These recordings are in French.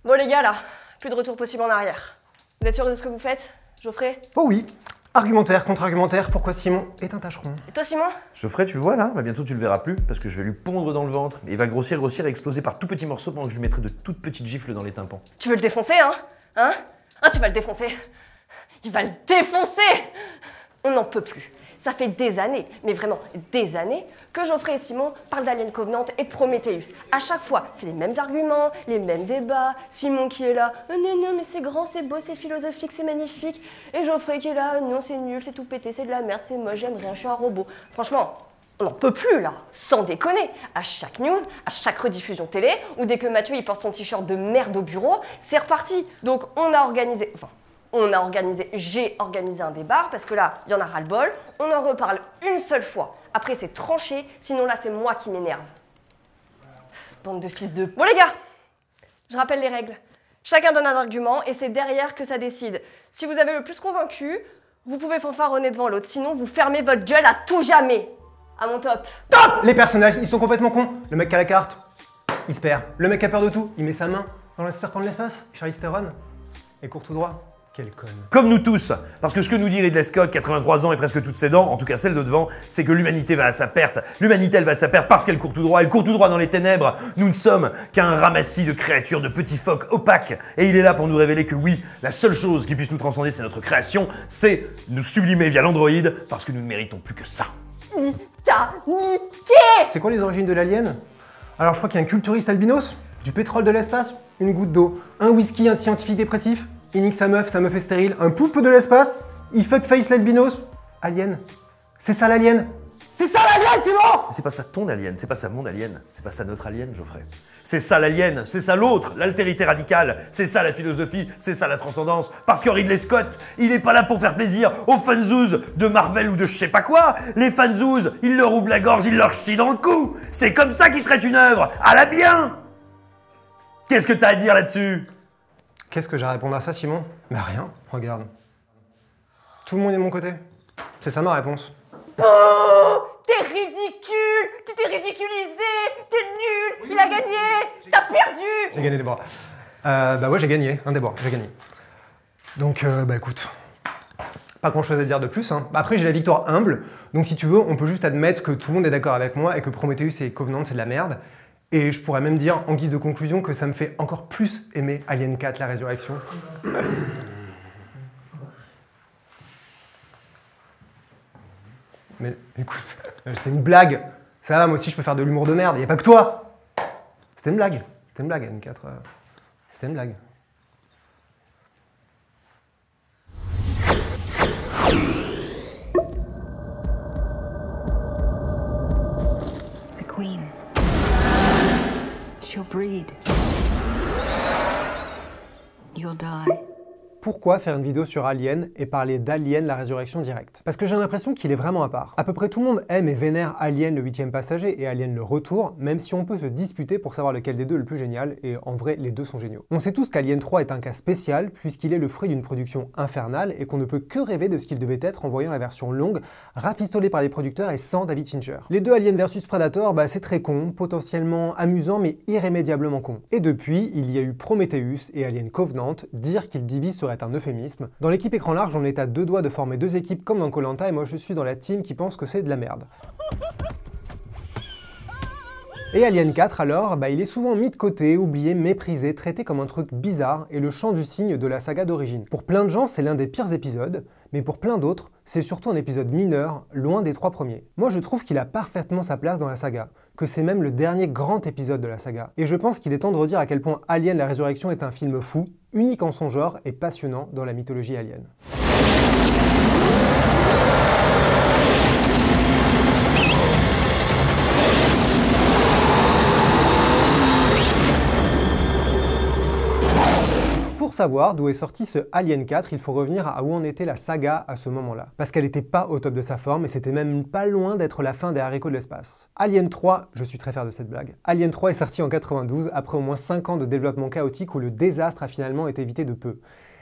Bon les gars là, plus de retour possible en arrière. Vous êtes sûr de ce que vous faites, Geoffrey? Oh oui. Argumentaire, contre-argumentaire, pourquoi Simon est un tâcheron. Et toi Simon? Geoffrey, tu le vois là, bientôt tu le verras plus parce que je vais lui pondre dans le ventre. Et il va grossir et exploser par tout petits morceaux pendant que je lui mettrai de toutes petites gifles dans les tympans. Tu veux le défoncer hein? Hein? Tu vas le défoncer. Il va le défoncer! On n'en peut plus. Ça fait des années, mais vraiment des années, que Geoffrey et Simon parlent d'Alien Covenant et de Prometheus. À chaque fois, c'est les mêmes arguments, les mêmes débats. Simon qui est là, non, mais c'est grand, c'est beau, c'est philosophique, c'est magnifique. Et Geoffrey qui est là, non, c'est nul, c'est tout pété, c'est de la merde, c'est moche, j'aime rien, je suis un robot. Franchement, on n'en peut plus là, sans déconner. À chaque news, à chaque rediffusion télé, ou dès que Mathieu il porte son t-shirt de merde au bureau, c'est reparti. Donc on a organisé, j'ai organisé un débat, parce que là, il y en a ras-le-bol, on en reparle une seule fois. Après, c'est tranché, sinon là, c'est moi qui m'énerve. Bande de fils de... Bon les gars, je rappelle les règles. Chacun donne un argument, et c'est derrière que ça décide. Si vous avez le plus convaincu, vous pouvez fanfaronner devant l'autre, sinon vous fermez votre gueule à tout jamais. À mon top. Top! Les personnages, ils sont complètement cons. Le mec qui a la carte, il se perd. Le mec qui a peur de tout, il met sa main dans le serpent de l'espace, Charlize Theron, et court tout droit. Quelle conne. Comme nous tous, parce que ce que nous dit Ridley Scott, 83 ans et presque toutes ses dents, en tout cas celle de devant, c'est que l'humanité va à sa perte. L'humanité, elle va à sa perte parce qu'elle court tout droit, elle court tout droit dans les ténèbres. Nous ne sommes qu'un ramassis de créatures, de petits phoques opaques. Et il est là pour nous révéler que oui, la seule chose qui puisse nous transcender, c'est notre création, c'est nous sublimer via l'androïde, parce que nous ne méritons plus que ça. T'as niqué! C'est quoi les origines de l'alien? Alors je crois qu'il y a un culturiste albinos, du pétrole de l'espace, une goutte d'eau, un whisky, un scientifique dépressif, il nique sa meuf est stérile, un poulpe de l'espace, il fuck face l'albinos, alien. C'est ça l'alien? C'est ça l'alien, c'est bon! C'est pas ça ton alien, c'est pas ça mon alien, c'est pas ça notre alien, Geoffrey. C'est ça l'alien, c'est ça l'autre, l'altérité radicale, c'est ça la philosophie, c'est ça la transcendance. Parce que Ridley Scott, il est pas là pour faire plaisir aux fanzouz de Marvel ou de je sais pas quoi. Les fanzouz, ils leur ouvrent la gorge, ils leur chient dans le cou. C'est comme ça qu'ils traitent une œuvre, à la bien. Qu'est-ce que t'as à dire là-dessus? Qu'est-ce que j'ai à répondre à ça, Simon? Bah rien, regarde. Tout le monde est de mon côté. C'est ça ma réponse. Oh, t'es ridicule! Tu t'es ridiculisé! T'es nul! Il a gagné! T'as perdu! J'ai gagné des bras. Bah ouais, j'ai gagné, un des bras, j'ai gagné. Donc, bah écoute, pas grand chose à dire de plus. Hein. Après, j'ai la victoire humble, donc si tu veux, on peut juste admettre que tout le monde est d'accord avec moi et que Prometheus et Covenant, c'est de la merde. Et je pourrais même dire, en guise de conclusion, que ça me fait encore plus aimer Alien 4, la résurrection. Mais écoute, c'était une blague. Ça va, moi aussi je peux faire de l'humour de merde, y a pas que toi. C'était une blague. C'était une blague, Alien 4. C'était une blague. It's a queen. She'll breed. You'll die. Pourquoi faire une vidéo sur Alien et parler d'Alien la résurrection directe? Parce que j'ai l'impression qu'il est vraiment à part. À peu près tout le monde aime et vénère Alien le 8e passager et Alien le retour, même si on peut se disputer pour savoir lequel des deux est le plus génial, et en vrai les deux sont géniaux. On sait tous qu'Alien 3 est un cas spécial puisqu'il est le fruit d'une production infernale et qu'on ne peut que rêver de ce qu'il devait être en voyant la version longue, rafistolée par les producteurs et sans David Fincher. Les deux Alien vs Predator, bah c'est très con, potentiellement amusant mais irrémédiablement con. Et depuis, il y a eu Prometheus et Alien Covenant, dire qu'ils divisent serait un euphémisme. Dans l'équipe écran large, on est à deux doigts de former deux équipes comme dans Koh-Lanta et moi je suis dans la team qui pense que c'est de la merde. Et Alien 4 alors, bah il est souvent mis de côté, oublié, méprisé, traité comme un truc bizarre et le chant du cygne de la saga d'origine. Pour plein de gens, c'est l'un des pires épisodes, mais pour plein d'autres, c'est surtout un épisode mineur, loin des trois premiers. Moi je trouve qu'il a parfaitement sa place dans la saga, que c'est même le dernier grand épisode de la saga. Et je pense qu'il est temps de redire à quel point Alien la Résurrection est un film fou, unique en son genre et passionnant dans la mythologie alien. Pour savoir d'où est sorti ce Alien 4, il faut revenir à où en était la saga à ce moment-là. Parce qu'elle n'était pas au top de sa forme et c'était même pas loin d'être la fin des haricots de l'espace. Alien 3, je suis très fier de cette blague, Alien 3 est sorti en 92 après au moins 5 ans de développement chaotique où le désastre a finalement été évité de peu.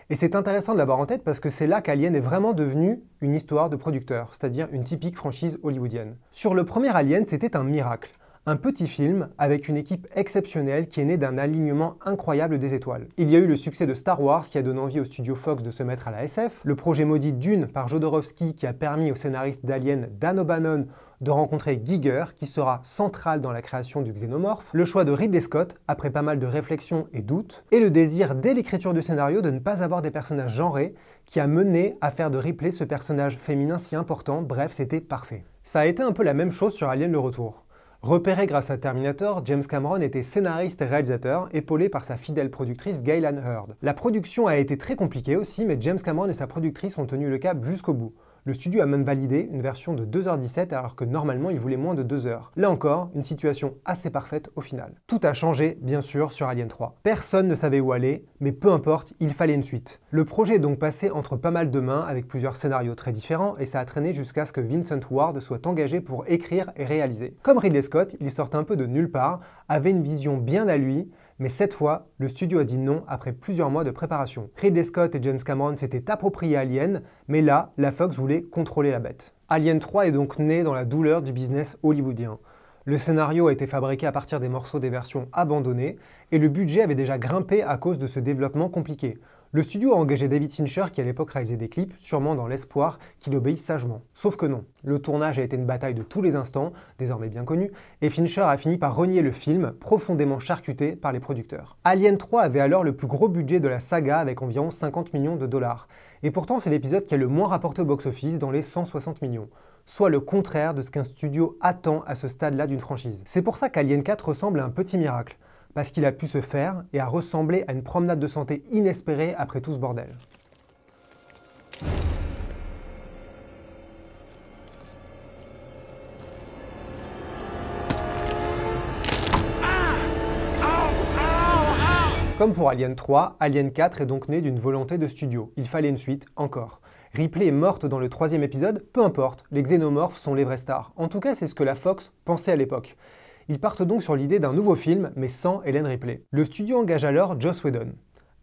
Et c'est intéressant de l'avoir en tête parce que c'est là qu'Alien est vraiment devenu une histoire de producteur, c'est-à-dire une typique franchise hollywoodienne. Sur le premier Alien, c'était un miracle. Un petit film avec une équipe exceptionnelle qui est née d'un alignement incroyable des étoiles. Il y a eu le succès de Star Wars qui a donné envie au studio Fox de se mettre à la SF, le projet maudit Dune par Jodorowsky qui a permis au scénariste d'Alien Dan O'Bannon de rencontrer Giger qui sera central dans la création du xénomorphe, le choix de Ridley Scott après pas mal de réflexions et doutes, et le désir dès l'écriture du scénario de ne pas avoir des personnages genrés qui a mené à faire de Ripley ce personnage féminin si important, bref c'était parfait. Ça a été un peu la même chose sur Alien le Retour. Repéré grâce à Terminator, James Cameron était scénariste et réalisateur, épaulé par sa fidèle productrice Gaylan Hurd. La production a été très compliquée aussi, mais James Cameron et sa productrice ont tenu le cap jusqu'au bout. Le studio a même validé une version de 2h17 alors que normalement il voulait moins de 2 heures. Là encore, une situation assez parfaite au final. Tout a changé, bien sûr, sur Alien 3. Personne ne savait où aller, mais peu importe, il fallait une suite. Le projet est donc passé entre pas mal de mains avec plusieurs scénarios très différents et ça a traîné jusqu'à ce que Vincent Ward soit engagé pour écrire et réaliser. Comme Ridley Scott, il sortait un peu de nulle part, avait une vision bien à lui, mais cette fois, le studio a dit non après plusieurs mois de préparation. Ridley Scott et James Cameron s'étaient appropriés Alien, mais là, la Fox voulait contrôler la bête. Alien 3 est donc né dans la douleur du business hollywoodien. Le scénario a été fabriqué à partir des morceaux des versions abandonnées, et le budget avait déjà grimpé à cause de ce développement compliqué. Le studio a engagé David Fincher qui à l'époque réalisait des clips, sûrement dans l'espoir qu'il obéisse sagement. Sauf que non. Le tournage a été une bataille de tous les instants, désormais bien connue, et Fincher a fini par renier le film, profondément charcuté par les producteurs. Alien 3 avait alors le plus gros budget de la saga avec environ 50 millions de dollars. Et pourtant c'est l'épisode qui a le moins rapporté au box-office dans les 160 millions. Soit le contraire de ce qu'un studio attend à ce stade-là d'une franchise. C'est pour ça qu'Alien 4 ressemble à un petit miracle. Parce qu'il a pu se faire et a ressemblé à une promenade de santé inespérée après tout ce bordel. Comme pour Alien 3, Alien 4 est donc né d'une volonté de studio. Il fallait une suite, encore. Ripley est morte dans le 3e épisode, peu importe, les xénomorphes sont les vraies stars. En tout cas, c'est ce que la Fox pensait à l'époque. Ils partent donc sur l'idée d'un nouveau film, mais sans Ellen Ripley. Le studio engage alors Joss Whedon.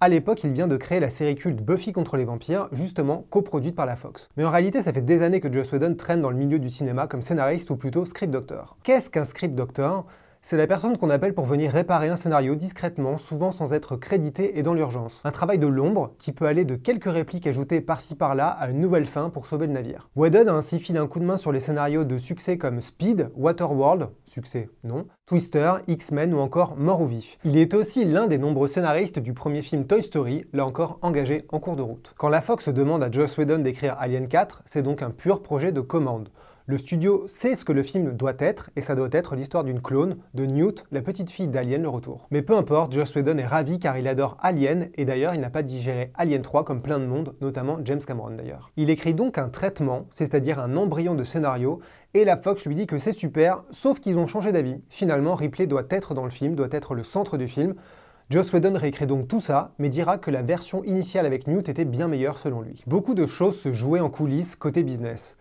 À l'époque, il vient de créer la série culte Buffy contre les vampires, justement coproduite par la Fox. Mais en réalité, ça fait des années que Joss Whedon traîne dans le milieu du cinéma comme scénariste ou plutôt script doctor. Qu'est-ce qu'un script doctor ? C'est la personne qu'on appelle pour venir réparer un scénario discrètement, souvent sans être crédité et dans l'urgence. Un travail de l'ombre qui peut aller de quelques répliques ajoutées par-ci par-là à une nouvelle fin pour sauver le navire. Whedon a ainsi filé un coup de main sur les scénarios de succès comme Speed, Waterworld, succès non, Twister, X-Men ou encore Mort ou Vif. Il est aussi l'un des nombreux scénaristes du premier film Toy Story, là encore engagé en cours de route. Quand la Fox demande à Joss Whedon d'écrire Alien 4, c'est donc un pur projet de commande. Le studio sait ce que le film doit être, et ça doit être l'histoire d'une clone de Newt, la petite fille d'Alien le Retour. Mais peu importe, Joss Whedon est ravi car il adore Alien, et d'ailleurs il n'a pas digéré Alien 3 comme plein de monde, notamment James Cameron d'ailleurs. Il écrit donc un traitement, c'est-à-dire un embryon de scénario, et la Fox lui dit que c'est super, sauf qu'ils ont changé d'avis. Finalement, Ripley doit être dans le film, doit être le centre du film. Joss Whedon réécrit donc tout ça, mais dira que la version initiale avec Newt était bien meilleure selon lui. Beaucoup de choses se jouaient en coulisses côté business.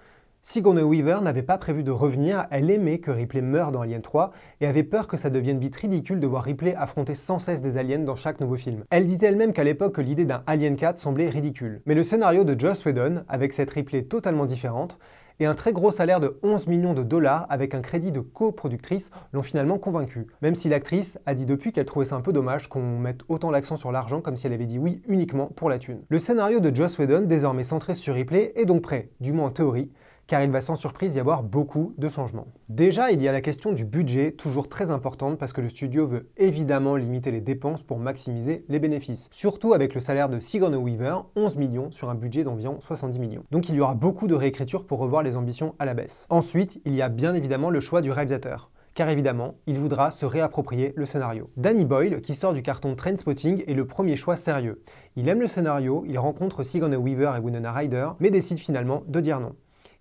Sigourney Weaver n'avait pas prévu de revenir, elle aimait que Ripley meure dans Alien 3 et avait peur que ça devienne vite ridicule de voir Ripley affronter sans cesse des aliens dans chaque nouveau film. Elle disait elle-même qu'à l'époque que l'idée d'un Alien 4 semblait ridicule. Mais le scénario de Joss Whedon, avec cette Ripley totalement différente, et un très gros salaire de 11 millions de dollars avec un crédit de coproductrice l'ont finalement convaincue. Même si l'actrice a dit depuis qu'elle trouvait ça un peu dommage qu'on mette autant l'accent sur l'argent comme si elle avait dit oui uniquement pour la thune. Le scénario de Joss Whedon, désormais centré sur Ripley, est donc prêt, du moins en théorie, car il va sans surprise y avoir beaucoup de changements. Déjà, il y a la question du budget, toujours très importante parce que le studio veut évidemment limiter les dépenses pour maximiser les bénéfices. Surtout avec le salaire de Sigourney Weaver, 11 millions sur un budget d'environ 70 millions. Donc il y aura beaucoup de réécriture pour revoir les ambitions à la baisse. Ensuite, il y a bien évidemment le choix du réalisateur. Car évidemment, il voudra se réapproprier le scénario. Danny Boyle, qui sort du carton Trainspotting, est le premier choix sérieux. Il aime le scénario, il rencontre Sigourney Weaver et Winona Ryder, mais décide finalement de dire non.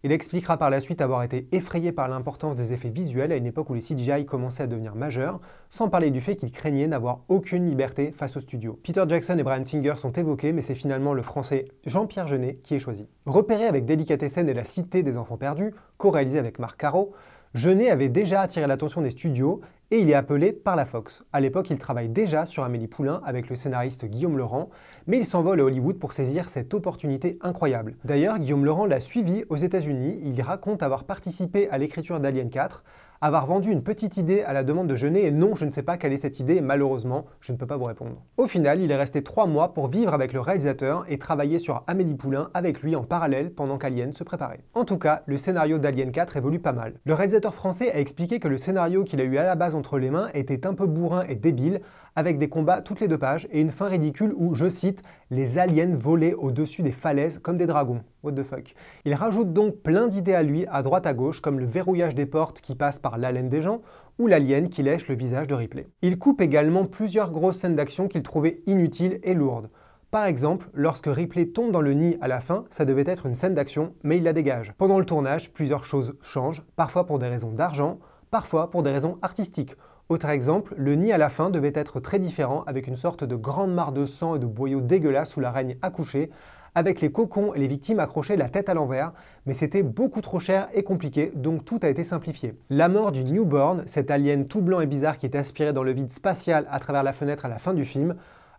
Il expliquera par la suite avoir été effrayé par l'importance des effets visuels à une époque où les CGI commençaient à devenir majeurs, sans parler du fait qu'il craignait n'avoir aucune liberté face au studio. Peter Jackson et Bryan Singer sont évoqués, mais c'est finalement le français Jean-Pierre Jeunet qui est choisi. Repéré avec Delicatessen et La Cité des Enfants Perdus, co-réalisé avec Marc Caro, Jeunet avait déjà attiré l'attention des studios et il est appelé par la Fox. À l'époque, il travaille déjà sur Amélie Poulain avec le scénariste Guillaume Laurent, mais il s'envole à Hollywood pour saisir cette opportunité incroyable. D'ailleurs, Guillaume Laurent l'a suivi aux États-Unis, il raconte avoir participé à l'écriture d'Alien 4, avoir vendu une petite idée à la demande de Jeunet, et non, je ne sais pas quelle est cette idée, et malheureusement, je ne peux pas vous répondre. Au final, il est resté 3 mois pour vivre avec le réalisateur et travailler sur Amélie Poulain avec lui en parallèle pendant qu'Alien se préparait. En tout cas, le scénario d'Alien 4 évolue pas mal. Le réalisateur français a expliqué que le scénario qu'il a eu à la base entre les mains était un peu bourrin et débile, avec des combats toutes les 2 pages et une fin ridicule où, je cite, « les aliens volaient au-dessus des falaises comme des dragons ». What the fuck. Il rajoute donc plein d'idées à lui à droite à gauche, comme le verrouillage des portes qui passe par l'haleine des gens, ou l'alien qui lèche le visage de Ripley. Il coupe également plusieurs grosses scènes d'action qu'il trouvait inutiles et lourdes. Par exemple, lorsque Ripley tombe dans le nid à la fin, ça devait être une scène d'action, mais il la dégage. Pendant le tournage, plusieurs choses changent, parfois pour des raisons d'argent, parfois pour des raisons artistiques. Autre exemple, le nid à la fin devait être très différent, avec une sorte de grande mare de sang et de boyaux dégueulasses où la reine accouchait, avec les cocons et les victimes accrochées la tête à l'envers, mais c'était beaucoup trop cher et compliqué, donc tout a été simplifié. La mort du Newborn, cet alien tout blanc et bizarre qui est aspiré dans le vide spatial à travers la fenêtre à la fin du film,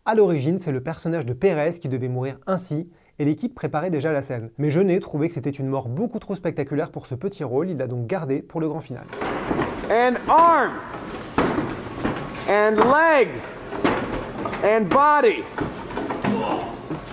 à l'origine c'est le personnage de Pérez qui devait mourir ainsi, et l'équipe préparait déjà la scène. Mais Jeunet trouvait que c'était une mort beaucoup trop spectaculaire pour ce petit rôle, il l'a donc gardé pour le grand final. And arm! And leg! And body!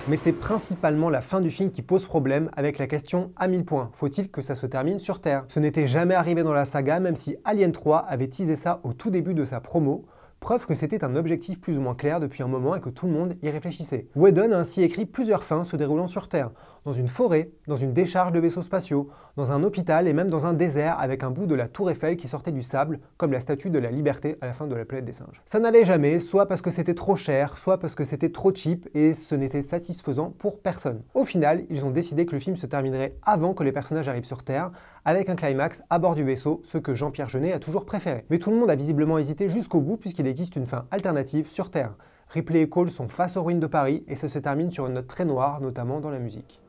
Mais c'est principalement la fin du film qui pose problème avec la question à 1000 points. Faut-il que ça se termine sur Terre? Ce n'était jamais arrivé dans la saga, même si Alien 3 avait teasé ça au tout début de sa promo, preuve que c'était un objectif plus ou moins clair depuis un moment et que tout le monde y réfléchissait. Whedon a ainsi écrit plusieurs fins se déroulant sur Terre, dans une forêt, dans une décharge de vaisseaux spatiaux, dans un hôpital et même dans un désert avec un bout de la tour Eiffel qui sortait du sable, comme la statue de la liberté à la fin de la planète des singes. Ça n'allait jamais, soit parce que c'était trop cher, soit parce que c'était trop cheap et ce n'était satisfaisant pour personne. Au final, ils ont décidé que le film se terminerait avant que les personnages arrivent sur Terre, avec un climax à bord du vaisseau, ce que Jean-Pierre Jeunet a toujours préféré. Mais tout le monde a visiblement hésité jusqu'au bout puisqu'il existe une fin alternative sur Terre. Ripley et Cole sont face aux ruines de Paris et ça se termine sur une note très noire, notamment dans la musique.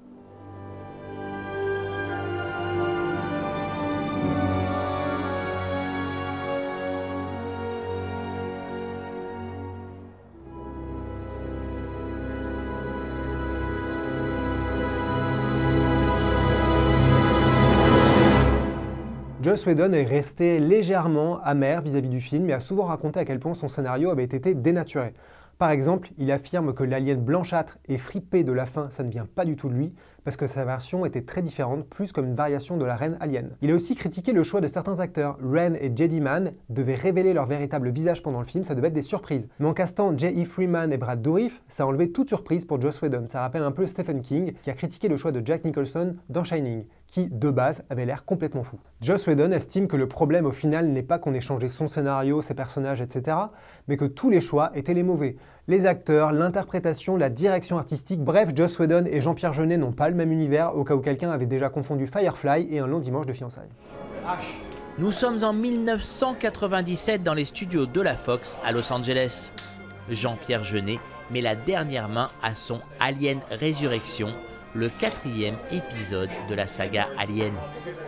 Joss Whedon est resté légèrement amer vis-à-vis du film et a souvent raconté à quel point son scénario avait été dénaturé. Par exemple, il affirme que l'alien blanchâtre et fripé de la fin, ça ne vient pas du tout de lui, parce que sa version était très différente, plus comme une variation de la reine alien. Il a aussi critiqué le choix de certains acteurs. Ren et J.D. Mann devaient révéler leur véritable visage pendant le film, ça devait être des surprises. Mais en castant J.E. Freeman et Brad Dourif, ça a enlevé toute surprise pour Joss Whedon. Ça rappelle un peu Stephen King, qui a critiqué le choix de Jack Nicholson dans Shining, qui, de base, avait l'air complètement fou. Joss Whedon estime que le problème au final n'est pas qu'on ait changé son scénario, ses personnages, etc., mais que tous les choix étaient les mauvais. Les acteurs, l'interprétation, la direction artistique, bref, Joss Whedon et Jean-Pierre Jeunet n'ont pas le même univers, au cas où quelqu'un avait déjà confondu Firefly et Un long dimanche de fiançailles. Nous sommes en 1997 dans les studios de la Fox à Los Angeles. Jean-Pierre Jeunet met la dernière main à son Alien Résurrection, le 4e épisode de la saga Alien.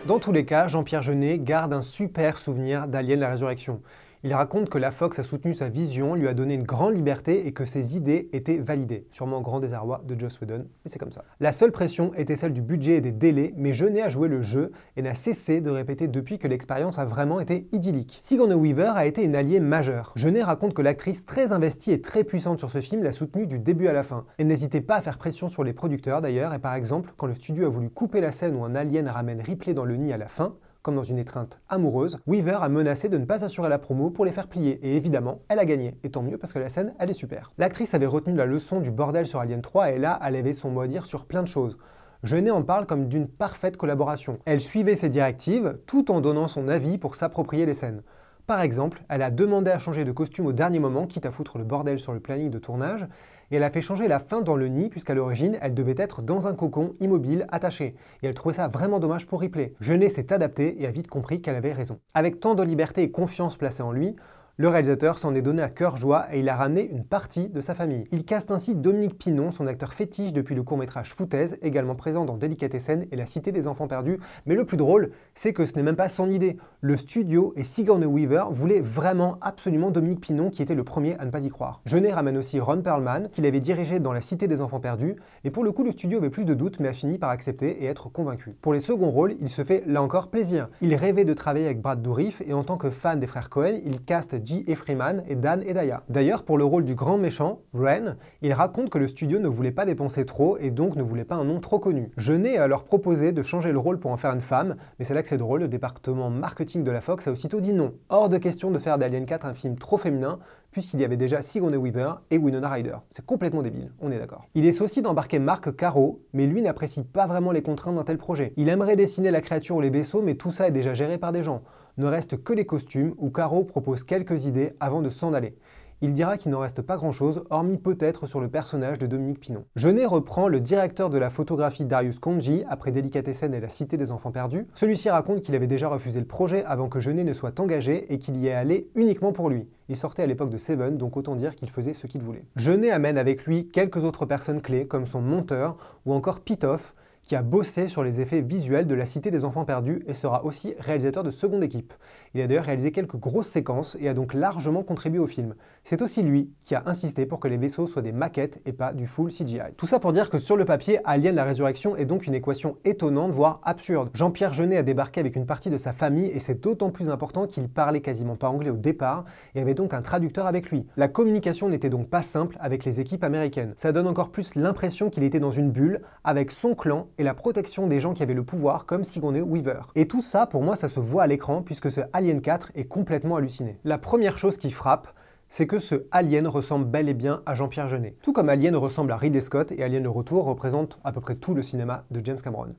Dans tous les cas, Jean-Pierre Jeunet garde un super souvenir d'Alien la Résurrection. Il raconte que la Fox a soutenu sa vision, lui a donné une grande liberté et que ses idées étaient validées. Sûrement au grand désarroi de Joss Whedon, mais c'est comme ça. La seule pression était celle du budget et des délais, mais Jeunet a joué le jeu et n'a cessé de répéter depuis que l'expérience a vraiment été idyllique. Sigourney Weaver a été une alliée majeure. Jeunet raconte que l'actrice très investie et très puissante sur ce film l'a soutenue du début à la fin. Elle n'hésitait pas à faire pression sur les producteurs d'ailleurs, et par exemple, quand le studio a voulu couper la scène où un alien ramène Ripley dans le nid à la fin, comme dans une étreinte amoureuse, Weaver a menacé de ne pas assurer la promo pour les faire plier, et évidemment, elle a gagné, et tant mieux parce que la scène, elle est super. L'actrice avait retenu la leçon du bordel sur Alien 3, et là, elle avait son mot à dire sur plein de choses. Jeunet en parle comme d'une parfaite collaboration. Elle suivait ses directives, tout en donnant son avis pour s'approprier les scènes. Par exemple, elle a demandé à changer de costume au dernier moment, quitte à foutre le bordel sur le planning de tournage, et elle a fait changer la fin dans le nid, puisqu'à l'origine, elle devait être dans un cocon immobile, attaché. Et elle trouvait ça vraiment dommage pour Ripley. Jeunet s'est adapté et a vite compris qu'elle avait raison. Avec tant de liberté et confiance placée en lui, Le réalisateur s'en est donné à cœur joie et il a ramené une partie de sa famille. Il caste ainsi Dominique Pinon, son acteur fétiche depuis le court-métrage Foutaise, également présent dans Délicatessen et La Cité des Enfants Perdus. Mais le plus drôle, c'est que ce n'est même pas son idée. Le studio et Sigourney Weaver voulaient vraiment absolument Dominique Pinon, qui était le premier à ne pas y croire. Jeunet ramène aussi Ron Perlman, qu'il avait dirigé dans La Cité des Enfants Perdus, et pour le coup le studio avait plus de doutes mais a fini par accepter et être convaincu. Pour les seconds rôles, il se fait là encore plaisir. Il rêvait de travailler avec Brad Dourif et en tant que fan des frères Coen, il caste J. Freeman et Dan Hedaya. D'ailleurs, pour le rôle du grand méchant, Ren, il raconte que le studio ne voulait pas dépenser trop et donc ne voulait pas un nom trop connu. Jeunet a alors proposé de changer le rôle pour en faire une femme, mais c'est là que c'est drôle, le département marketing de la Fox a aussitôt dit non. Hors de question de faire d'Alien 4 un film trop féminin, puisqu'il y avait déjà Sigourney Weaver et Winona Ryder. C'est complètement débile, on est d'accord. Il essaie aussi d'embarquer Marc Caro, mais lui n'apprécie pas vraiment les contraintes d'un tel projet. Il aimerait dessiner la créature ou les vaisseaux, mais tout ça est déjà géré par des gens. Ne reste que les costumes, où Caro propose quelques idées avant de s'en aller. Il dira qu'il n'en reste pas grand-chose, hormis peut-être sur le personnage de Dominique Pinon. Jeunet reprend le directeur de la photographie Darius Khondji, après Délicatessen et La Cité des Enfants Perdus. Celui-ci raconte qu'il avait déjà refusé le projet avant que Jeunet ne soit engagé et qu'il y est allé uniquement pour lui. Il sortait à l'époque de Seven, donc autant dire qu'il faisait ce qu'il voulait. Jeunet amène avec lui quelques autres personnes clés, comme son monteur ou encore Pitoff, qui a bossé sur les effets visuels de La Cité des Enfants Perdus et sera aussi réalisateur de seconde équipe. Il a d'ailleurs réalisé quelques grosses séquences et a donc largement contribué au film. C'est aussi lui qui a insisté pour que les vaisseaux soient des maquettes et pas du full CGI. Tout ça pour dire que sur le papier, Alien la Résurrection est donc une équation étonnante, voire absurde. Jean-Pierre Jeunet a débarqué avec une partie de sa famille et c'est d'autant plus important qu'il parlait quasiment pas anglais au départ et avait donc un traducteur avec lui. La communication n'était donc pas simple avec les équipes américaines. Ça donne encore plus l'impression qu'il était dans une bulle avec son clan et la protection des gens qui avaient le pouvoir comme Sigourney Weaver. Et tout ça, pour moi, ça se voit à l'écran puisque ce Alien 4 est complètement halluciné. La première chose qui frappe, c'est que ce Alien ressemble bel et bien à Jean-Pierre Jeunet. Tout comme Alien ressemble à Ridley Scott et Alien le Retour représente à peu près tout le cinéma de James Cameron.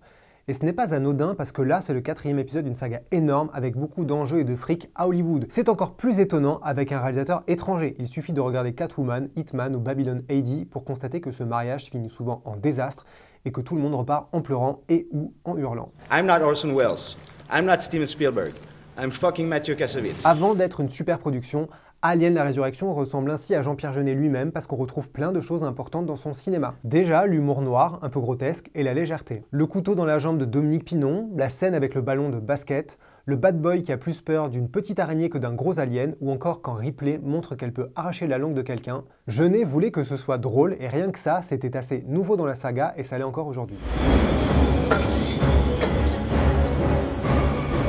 Et ce n'est pas anodin parce que là, c'est le 4e épisode d'une saga énorme avec beaucoup d'enjeux et de fric à Hollywood. C'est encore plus étonnant avec un réalisateur étranger. Il suffit de regarder Catwoman, Hitman ou Babylon AD pour constater que ce mariage finit souvent en désastre et que tout le monde repart en pleurant et ou en hurlant. I'm not Orson Welles. I'm not Steven Spielberg. I'm fucking Mathieu Kassovitz. Avant d'être une super production, Alien la Résurrection ressemble ainsi à Jean-Pierre Jeunet lui-même parce qu'on retrouve plein de choses importantes dans son cinéma. Déjà, l'humour noir, un peu grotesque, et la légèreté. Le couteau dans la jambe de Dominique Pinon, la scène avec le ballon de basket, le bad boy qui a plus peur d'une petite araignée que d'un gros alien, ou encore quand Ripley montre qu'elle peut arracher la langue de quelqu'un. Jeunet voulait que ce soit drôle, et rien que ça, c'était assez nouveau dans la saga, et ça l'est encore aujourd'hui.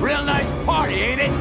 Real nice party, ain't it?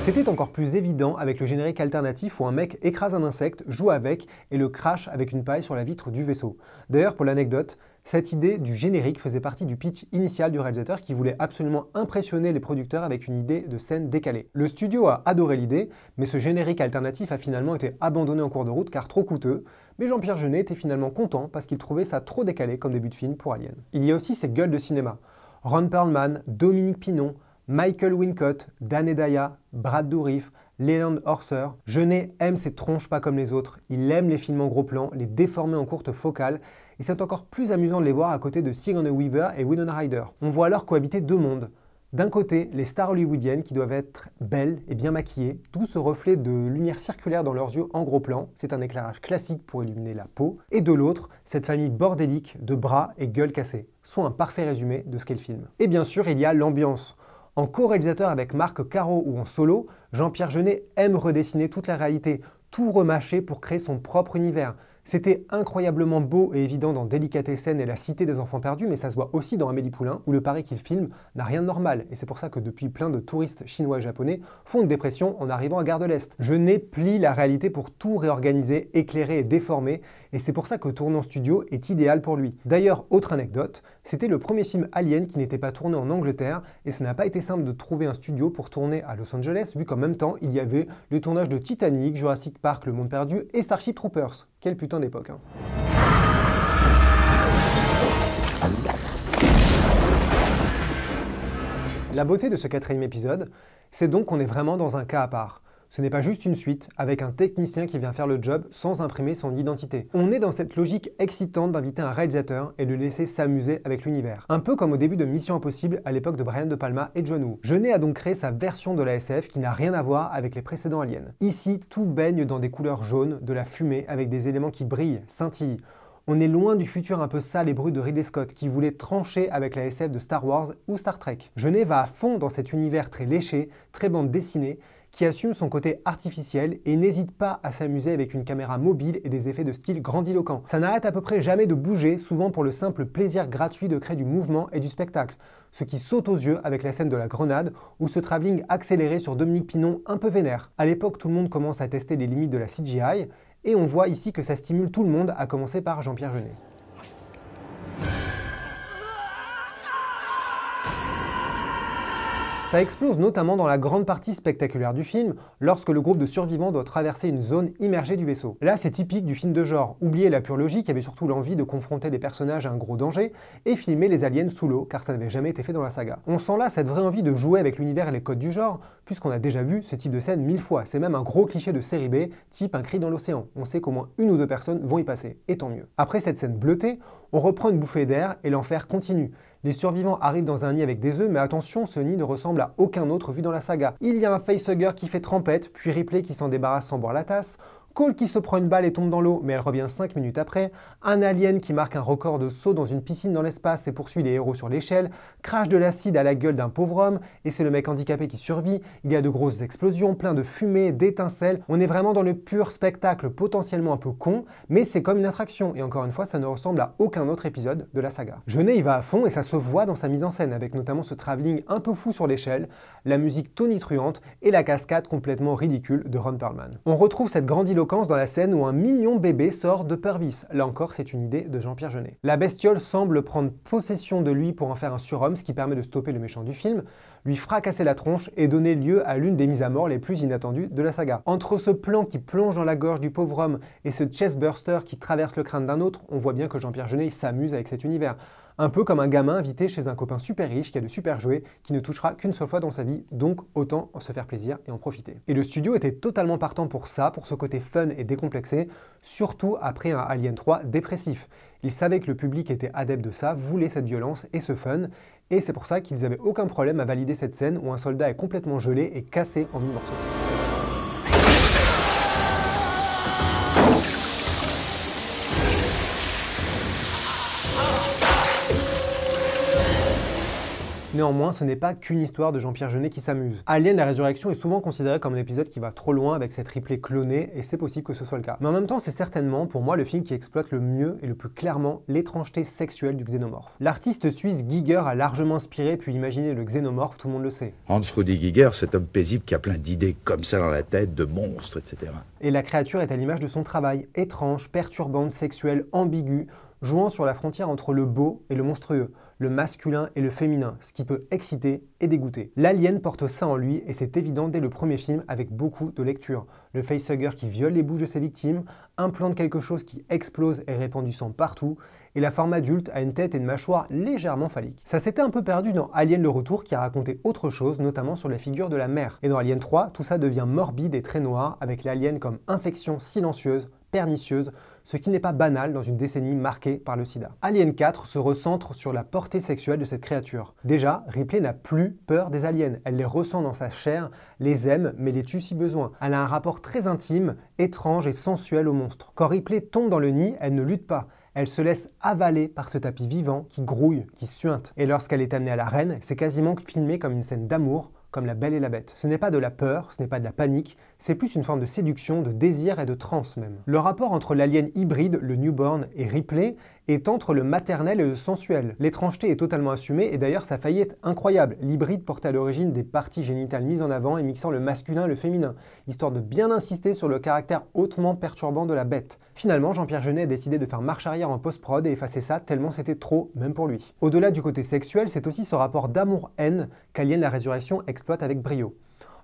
C'était encore plus évident avec le générique alternatif où un mec écrase un insecte, joue avec et le crache avec une paille sur la vitre du vaisseau. D'ailleurs, pour l'anecdote, cette idée du générique faisait partie du pitch initial du réalisateur qui voulait absolument impressionner les producteurs avec une idée de scène décalée. Le studio a adoré l'idée, mais ce générique alternatif a finalement été abandonné en cours de route car trop coûteux, mais Jean-Pierre Jeunet était finalement content parce qu'il trouvait ça trop décalé comme début de film pour Alien. Il y a aussi ces gueules de cinéma. Ron Perlman, Dominique Pinon, Michael Wincott, Dan Hedaya, Brad Dourif, Leland Orser. Jeunet aime ses tronches pas comme les autres, il aime les films en gros plan, les déformer en courte focale, et c'est encore plus amusant de les voir à côté de Sigourney Weaver et Winona Ryder. On voit alors cohabiter deux mondes. D'un côté, les stars hollywoodiennes qui doivent être belles et bien maquillées, d'où ce reflet de lumière circulaire dans leurs yeux en gros plan, c'est un éclairage classique pour illuminer la peau, et de l'autre, cette famille bordélique de bras et gueules cassées, soit un parfait résumé de ce qu'est le film. Et bien sûr, il y a l'ambiance. En co-réalisateur avec Marc Caro ou en solo, Jean-Pierre Jeunet aime redessiner toute la réalité, tout remâcher pour créer son propre univers. C'était incroyablement beau et évident dans Délicatessen et La Cité des Enfants Perdus, mais ça se voit aussi dans Amélie Poulain, où le Paris qu'il filme n'a rien de normal, et c'est pour ça que depuis plein de touristes chinois et japonais font une dépression en arrivant à Gare de l'Est. Jeunet plie la réalité pour tout réorganiser, éclairer et déformer, et c'est pour ça que tourner en studio est idéal pour lui. D'ailleurs, autre anecdote, c'était le premier film Alien qui n'était pas tourné en Angleterre, et ça n'a pas été simple de trouver un studio pour tourner à Los Angeles, vu qu'en même temps, il y avait les tournages de Titanic, Jurassic Park, Le Monde Perdu et Starship Troopers. Quel putain d'époque, hein. La beauté de ce 4e épisode, c'est donc qu'on est vraiment dans un cas à part. Ce n'est pas juste une suite avec un technicien qui vient faire le job sans imprimer son identité. On est dans cette logique excitante d'inviter un réalisateur et de le laisser s'amuser avec l'univers. Un peu comme au début de Mission Impossible à l'époque de Brian De Palma et John Woo. Jeunet a donc créé sa version de la SF qui n'a rien à voir avec les précédents Aliens. Ici, tout baigne dans des couleurs jaunes, de la fumée avec des éléments qui brillent, scintillent. On est loin du futur un peu sale et brut de Ridley Scott qui voulait trancher avec la SF de Star Wars ou Star Trek. Jeunet va à fond dans cet univers très léché, très bande dessinée, qui assume son côté artificiel et n'hésite pas à s'amuser avec une caméra mobile et des effets de style grandiloquents. Ça n'arrête à peu près jamais de bouger, souvent pour le simple plaisir gratuit de créer du mouvement et du spectacle, ce qui saute aux yeux avec la scène de la grenade ou ce travelling accéléré sur Dominique Pinon un peu vénère. À l'époque, tout le monde commence à tester les limites de la CGI et on voit ici que ça stimule tout le monde, à commencer par Jean-Pierre Jeunet. Ça explose notamment dans la grande partie spectaculaire du film, lorsque le groupe de survivants doit traverser une zone immergée du vaisseau. Là, c'est typique du film de genre, oublier la pure logique, avait surtout l'envie de confronter les personnages à un gros danger, et filmer les aliens sous l'eau, car ça n'avait jamais été fait dans la saga. On sent là cette vraie envie de jouer avec l'univers et les codes du genre, puisqu'on a déjà vu ce type de scène 1000 fois. C'est même un gros cliché de série B, type un cri dans l'océan. On sait qu'au moins une ou deux personnes vont y passer, et tant mieux. Après cette scène bleutée, on reprend une bouffée d'air et l'enfer continue. Les survivants arrivent dans un nid avec des œufs, mais attention, ce nid ne ressemble à aucun autre vu dans la saga. Il y a un facehugger qui fait trempette, puis Ripley qui s'en débarrasse sans boire la tasse, Cole qui se prend une balle et tombe dans l'eau, mais elle revient 5 minutes après, un alien qui marque un record de saut dans une piscine dans l'espace et poursuit les héros sur l'échelle, crache de l'acide à la gueule d'un pauvre homme, et c'est le mec handicapé qui survit, il y a de grosses explosions, plein de fumée, d'étincelles, on est vraiment dans le pur spectacle potentiellement un peu con, mais c'est comme une attraction, et encore une fois, ça ne ressemble à aucun autre épisode de la saga. Jeunet y va à fond et ça se voit dans sa mise en scène, avec notamment ce travelling un peu fou sur l'échelle, la musique tonitruante et la cascade complètement ridicule de Ron Perlman. On retrouve cette grandiloquence dans la scène où un mignon bébé sort de Purvis. Là encore, c'est une idée de Jean-Pierre Jeunet. La bestiole semble prendre possession de lui pour en faire un surhomme, ce qui permet de stopper le méchant du film, lui fracasser la tronche et donner lieu à l'une des mises à mort les plus inattendues de la saga. Entre ce plan qui plonge dans la gorge du pauvre homme et ce chestburster qui traverse le crâne d'un autre, on voit bien que Jean-Pierre Jeunet s'amuse avec cet univers. Un peu comme un gamin invité chez un copain super riche qui a de super jouets, qui ne touchera qu'une seule fois dans sa vie, donc autant se faire plaisir et en profiter. Et le studio était totalement partant pour ça, pour ce côté fun et décomplexé, surtout après un Alien 3 dépressif. Ils savaient que le public était adepte de ça, voulait cette violence et ce fun, et c'est pour ça qu'ils n'avaient aucun problème à valider cette scène où un soldat est complètement gelé et cassé en 1000 morceaux. Néanmoins, ce n'est pas qu'une histoire de Jean-Pierre Jeunet qui s'amuse. Alien la Résurrection est souvent considéré comme un épisode qui va trop loin avec cette Ripley clonée, et c'est possible que ce soit le cas. Mais en même temps, c'est certainement, pour moi, le film qui exploite le mieux et le plus clairement l'étrangeté sexuelle du xénomorphe. L'artiste suisse Giger a largement inspiré puis imaginé le xénomorphe, tout le monde le sait. Hans Rudi Giger, cet homme paisible qui a plein d'idées comme ça dans la tête, de monstres, etc. Et la créature est à l'image de son travail, étrange, perturbante, sexuelle, ambiguë, jouant sur la frontière entre le beau et le monstrueux, le masculin et le féminin, ce qui peut exciter et dégoûter. L'alien porte ça en lui et c'est évident dès le premier film avec beaucoup de lecture. Le facehugger qui viole les bouches de ses victimes, implante quelque chose qui explose et répand du sang partout, et la forme adulte a une tête et une mâchoire légèrement phalliques. Ça s'était un peu perdu dans Alien le Retour qui a raconté autre chose, notamment sur la figure de la mère. Et dans Alien 3, tout ça devient morbide et très noir, avec l'alien comme infection silencieuse, pernicieuse, ce qui n'est pas banal dans une décennie marquée par le sida. Alien 4 se recentre sur la portée sexuelle de cette créature. Déjà, Ripley n'a plus peur des aliens, elle les ressent dans sa chair, les aime, mais les tue si besoin. Elle a un rapport très intime, étrange et sensuel au monstre. Quand Ripley tombe dans le nid, elle ne lutte pas. Elle se laisse avaler par ce tapis vivant qui grouille, qui suinte. Et lorsqu'elle est amenée à l'arène, c'est quasiment filmé comme une scène d'amour, comme La Belle et la Bête. Ce n'est pas de la peur, ce n'est pas de la panique, c'est plus une forme de séduction, de désir et de transe même. Le rapport entre l'alien hybride, le newborn, et Ripley est entre le maternel et le sensuel. L'étrangeté est totalement assumée et d'ailleurs sa faillite est incroyable. L'hybride porte à l'origine des parties génitales mises en avant et mixant le masculin et le féminin, histoire de bien insister sur le caractère hautement perturbant de la bête. Finalement, Jean-Pierre Jeunet a décidé de faire marche arrière en post-prod et effacer ça tellement c'était trop, même pour lui. Au-delà du côté sexuel, c'est aussi ce rapport d'amour-haine qu'Alien la Résurrection exploite avec brio.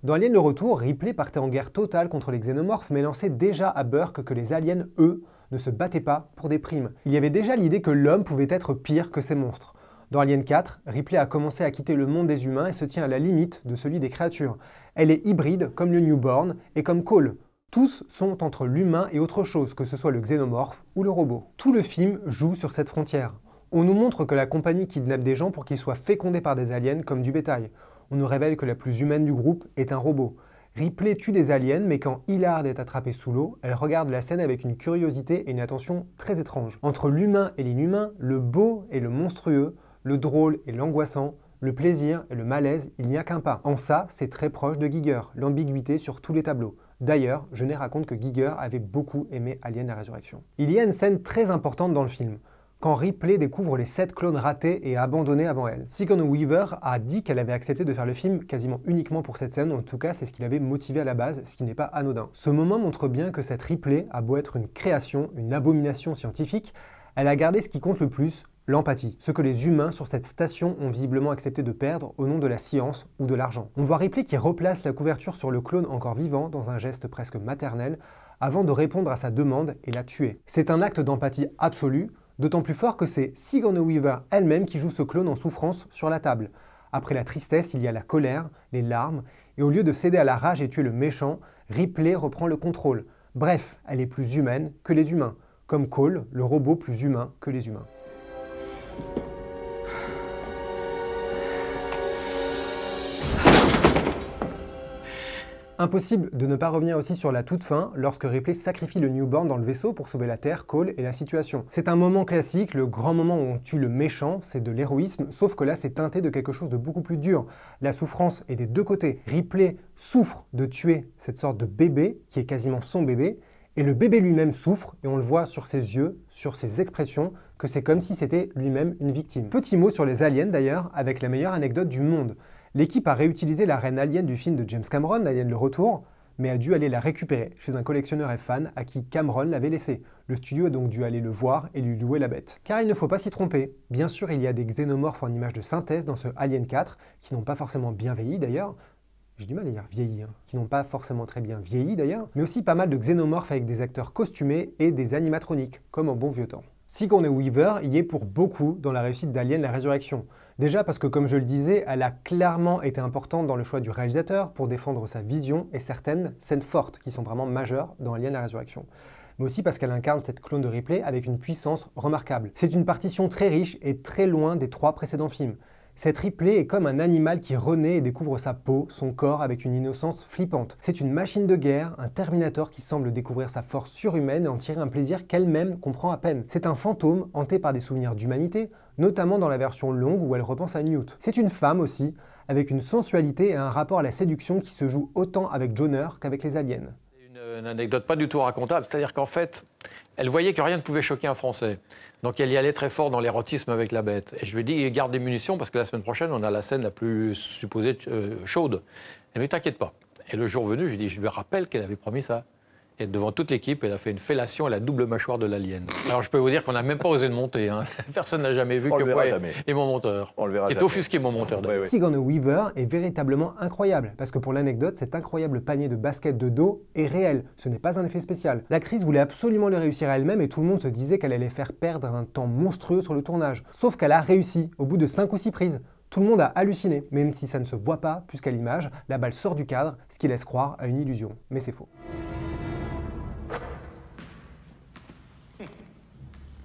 Dans Alien le Retour, Ripley partait en guerre totale contre les xénomorphes, mais lançait déjà à Burke que les aliens, eux, ne se battaient pas pour des primes. Il y avait déjà l'idée que l'homme pouvait être pire que ces monstres. Dans Alien 4, Ripley a commencé à quitter le monde des humains et se tient à la limite de celui des créatures. Elle est hybride comme le newborn et comme Cole. Tous sont entre l'humain et autre chose, que ce soit le xénomorphe ou le robot. Tout le film joue sur cette frontière. On nous montre que la compagnie kidnappe des gens pour qu'ils soient fécondés par des aliens comme du bétail. On nous révèle que la plus humaine du groupe est un robot. Ripley tue des aliens, mais quand Hillard est attrapé sous l'eau, elle regarde la scène avec une curiosité et une attention très étrange. Entre l'humain et l'inhumain, le beau et le monstrueux, le drôle et l'angoissant, le plaisir et le malaise, il n'y a qu'un pas. En ça, c'est très proche de Giger, l'ambiguïté sur tous les tableaux. D'ailleurs, Jeunet raconte que Giger avait beaucoup aimé Alien la Résurrection. Il y a une scène très importante dans le film, quand Ripley découvre les 7 clones ratés et abandonnés avant elle. Sigourney Weaver a dit qu'elle avait accepté de faire le film quasiment uniquement pour cette scène, en tout cas c'est ce qui l'avait motivé à la base, ce qui n'est pas anodin. Ce moment montre bien que cette Ripley a beau être une création, une abomination scientifique, elle a gardé ce qui compte le plus, l'empathie, ce que les humains sur cette station ont visiblement accepté de perdre au nom de la science ou de l'argent. On voit Ripley qui replace la couverture sur le clone encore vivant dans un geste presque maternel avant de répondre à sa demande et la tuer. C'est un acte d'empathie absolue, d'autant plus fort que c'est Sigourney Weaver elle-même qui joue ce clone en souffrance sur la table. Après la tristesse, il y a la colère, les larmes, et au lieu de céder à la rage et tuer le méchant, Ripley reprend le contrôle. Bref, elle est plus humaine que les humains, comme Cole, le robot plus humain que les humains. Impossible de ne pas revenir aussi sur la toute fin, lorsque Ripley sacrifie le newborn dans le vaisseau pour sauver la Terre, Cole et la situation. C'est un moment classique, le grand moment où on tue le méchant, c'est de l'héroïsme, sauf que là c'est teinté de quelque chose de beaucoup plus dur. La souffrance est des deux côtés. Ripley souffre de tuer cette sorte de bébé, qui est quasiment son bébé, et le bébé lui-même souffre, et on le voit sur ses yeux, sur ses expressions, que c'est comme si c'était lui-même une victime. Petit mot sur les aliens d'ailleurs, avec la meilleure anecdote du monde. L'équipe a réutilisé la reine alien du film de James Cameron, Alien le Retour, mais a dû aller la récupérer chez un collectionneur et fan à qui Cameron l'avait laissé. Le studio a donc dû aller le voir et lui louer la bête. Car il ne faut pas s'y tromper. Bien sûr, il y a des xénomorphes en images de synthèse dans ce Alien 4, qui n'ont pas forcément bien vieilli d'ailleurs. J'ai du mal à dire vieilli, qui n'ont pas forcément très bien vieilli d'ailleurs, mais aussi pas mal de xénomorphes avec des acteurs costumés et des animatroniques, comme en bon vieux temps. Sigourney Weaver y est pour beaucoup dans la réussite d'Alien la Résurrection. Déjà parce que, comme je le disais, elle a clairement été importante dans le choix du réalisateur pour défendre sa vision et certaines scènes fortes qui sont vraiment majeures dans Alien la Résurrection. Mais aussi parce qu'elle incarne cette clone de Ripley avec une puissance remarquable. C'est une partition très riche et très loin des 3 précédents films. Cette Ripley est comme un animal qui renaît et découvre sa peau, son corps avec une innocence flippante. C'est une machine de guerre, un Terminator qui semble découvrir sa force surhumaine et en tirer un plaisir qu'elle-même comprend à peine. C'est un fantôme hanté par des souvenirs d'humanité, notamment dans la version longue où elle repense à Newt. C'est une femme aussi, avec une sensualité et un rapport à la séduction qui se joue autant avec Joner qu'avec les aliens. Une anecdote pas du tout racontable, c'est-à-dire qu'en fait, elle voyait que rien ne pouvait choquer un Français. Donc elle y allait très fort dans l'érotisme avec la bête. Et je lui ai dit, garde des munitions parce que la semaine prochaine, on a la scène la plus supposée chaude. Elle m'a dit, t'inquiète pas. Et le jour venu, je lui ai dit, je lui rappelle qu'elle avait promis ça. Et devant toute l'équipe, elle a fait une fellation à la double mâchoire de l'alien. Alors je peux vous dire qu'on n'a même pas osé de monter. Hein. Personne n'a jamais vu que moi et mon monteur. On le verra qui est offusqué, mon monteur. Ouais, ouais. Sigourney Weaver est véritablement incroyable, parce que pour l'anecdote, cet incroyable panier de basket de dos est réel, ce n'est pas un effet spécial. L'actrice voulait absolument le réussir à elle-même et tout le monde se disait qu'elle allait faire perdre un temps monstrueux sur le tournage. Sauf qu'elle a réussi, au bout de 5 ou 6 prises. Tout le monde a halluciné, même si ça ne se voit pas, puisqu'à l'image, la balle sort du cadre, ce qui laisse croire à une illusion. Mais c'est faux.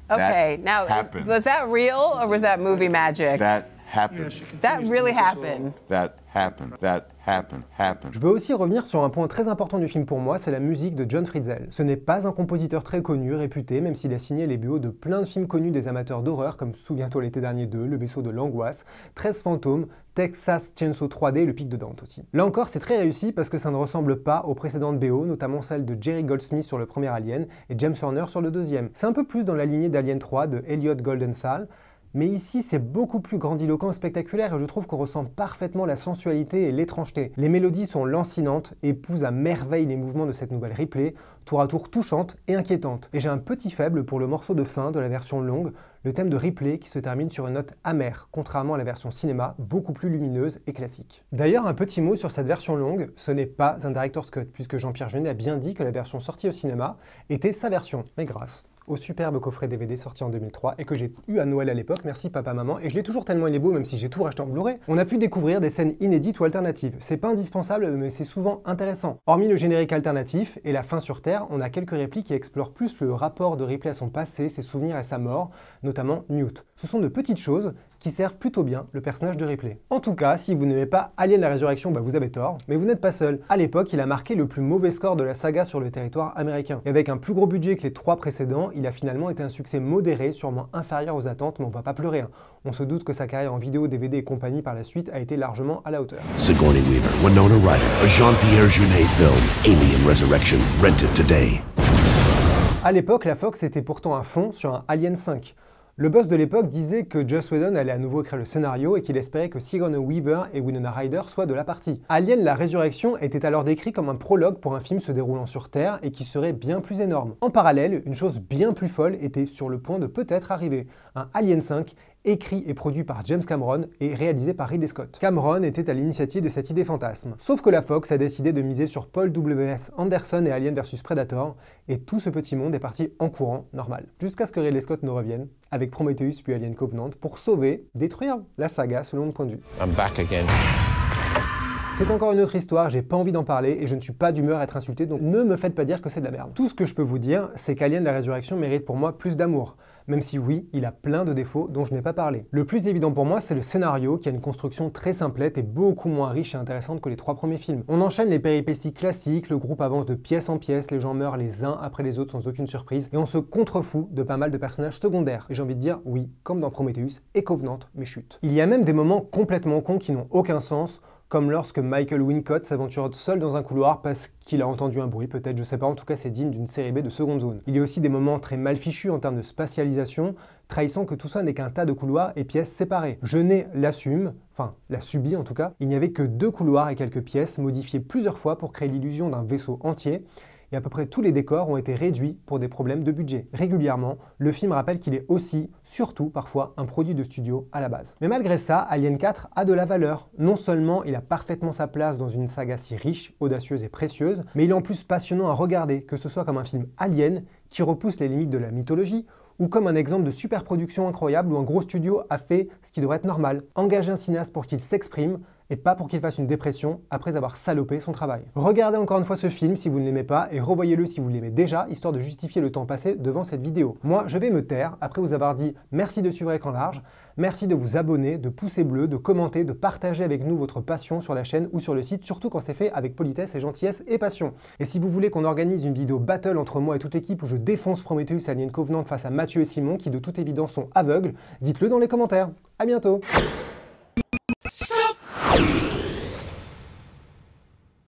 Okay, now, was that real or was that movie magic? That happened. That really happened. That happened. That happened. Je veux aussi revenir sur un point très important du film pour moi, c'est la musique de John Fritzell. Ce n'est pas un compositeur très connu, réputé, même s'il a signé les BO de plein de films connus des amateurs d'horreur comme Souviens-toi l'été dernier 2, Le vaisseau de l'angoisse, 13 fantômes, Texas Chainsaw 3D et Le pic de Dante aussi. Là encore, c'est très réussi parce que ça ne ressemble pas aux précédentes BO, notamment celle de Jerry Goldsmith sur le premier Alien et James Horner sur le deuxième. C'est un peu plus dans la lignée d'Alien 3 de Elliot Goldenthal, mais ici c'est beaucoup plus grandiloquent et spectaculaire et je trouve qu'on ressent parfaitement la sensualité et l'étrangeté. Les mélodies sont lancinantes et épousent à merveille les mouvements de cette nouvelle Ripley, tour à tour touchante et inquiétante. Et j'ai un petit faible pour le morceau de fin de la version longue, le thème de Ripley qui se termine sur une note amère, contrairement à la version cinéma, beaucoup plus lumineuse et classique. D'ailleurs, un petit mot sur cette version longue, ce n'est pas un director's cut, puisque Jean-Pierre Jeunet a bien dit que la version sortie au cinéma était sa version, mais grâce au superbe coffret DVD sorti en 2003 et que j'ai eu à Noël à l'époque, merci papa maman, et je l'ai toujours tellement il est beau même si j'ai tout racheté en Blu-ray. On a pu découvrir des scènes inédites ou alternatives. C'est pas indispensable mais c'est souvent intéressant. Hormis le générique alternatif et la fin sur Terre, on a quelques répliques qui explorent plus le rapport de Ripley à son passé, ses souvenirs et sa mort, notamment Newt. Ce sont de petites choses qui servent plutôt bien le personnage de Ripley. En tout cas, si vous n'aimez pas Alien la Résurrection, bah vous avez tort, mais vous n'êtes pas seul. À l'époque, il a marqué le plus mauvais score de la saga sur le territoire américain. Et avec un plus gros budget que les 3 précédents, il a finalement été un succès modéré, sûrement inférieur aux attentes, mais on va pas pleurer. On se doute que sa carrière en vidéo, DVD et compagnie par la suite a été largement à la hauteur. Sigourney Weaver, Winona Ryder, a Jean-Pierre Jeunet film, Alien Resurrection, rented today. À l'époque, la Fox était pourtant à fond sur un Alien 5. Le boss de l'époque disait que Joss Whedon allait à nouveau écrire le scénario et qu'il espérait que Sigourney Weaver et Winona Ryder soient de la partie. Alien la Résurrection était alors décrit comme un prologue pour un film se déroulant sur Terre et qui serait bien plus énorme. En parallèle, une chose bien plus folle était sur le point de peut-être arriver, un Alien 5 écrit et produit par James Cameron et réalisé par Ridley Scott. Cameron était à l'initiative de cette idée fantasme. Sauf que la Fox a décidé de miser sur Paul W.S. Anderson et Alien vs Predator, et tout ce petit monde est parti en courant, normal. Jusqu'à ce que Ridley Scott ne revienne, avec Prometheus puis Alien Covenant, pour sauver, détruire la saga selon le point de vue. I'm back again. C'est encore une autre histoire, j'ai pas envie d'en parler et je ne suis pas d'humeur à être insulté, donc ne me faites pas dire que c'est de la merde. Tout ce que je peux vous dire, c'est qu'Alien la Résurrection mérite pour moi plus d'amour. Même si oui, il a plein de défauts dont je n'ai pas parlé. Le plus évident pour moi, c'est le scénario qui a une construction très simplette et beaucoup moins riche et intéressante que les 3 premiers films. On enchaîne les péripéties classiques, le groupe avance de pièce en pièce, les gens meurent les uns après les autres sans aucune surprise, et on se contrefout de pas mal de personnages secondaires. Et j'ai envie de dire, oui, comme dans Prometheus et Covenant, mais chut. Il y a même des moments complètement cons qui n'ont aucun sens, comme lorsque Michael Wincott s'aventure seul dans un couloir parce qu'il a entendu un bruit, peut-être, je sais pas, en tout cas c'est digne d'une série B de seconde zone. Il y a aussi des moments très mal fichus en termes de spatialisation, trahissant que tout ça n'est qu'un tas de couloirs et pièces séparées. Jeunet l'assume, enfin l'a subi en tout cas, il n'y avait que 2 couloirs et quelques pièces modifiées plusieurs fois pour créer l'illusion d'un vaisseau entier, et à peu près tous les décors ont été réduits pour des problèmes de budget. Régulièrement, le film rappelle qu'il est aussi, surtout parfois, un produit de studio à la base. Mais malgré ça, Alien 4 a de la valeur. Non seulement il a parfaitement sa place dans une saga si riche, audacieuse et précieuse, mais il est en plus passionnant à regarder, que ce soit comme un film Alien, qui repousse les limites de la mythologie, ou comme un exemple de super-production incroyable où un gros studio a fait ce qui devrait être normal, engager un cinéaste pour qu'il s'exprime, et pas pour qu'il fasse une dépression après avoir salopé son travail. Regardez encore une fois ce film si vous ne l'aimez pas et revoyez-le si vous l'aimez déjà, histoire de justifier le temps passé devant cette vidéo. Moi, je vais me taire après vous avoir dit merci de suivre Écran Large, merci de vous abonner, de poucer bleu, de commenter, de partager avec nous votre passion sur la chaîne ou sur le site, surtout quand c'est fait avec politesse et gentillesse et passion. Et si vous voulez qu'on organise une vidéo battle entre moi et toute l'équipe où je défonce Prometheus et Alien Covenant face à Mathieu et Simon, qui de toute évidence sont aveugles, dites-le dans les commentaires. À bientôt. Stop!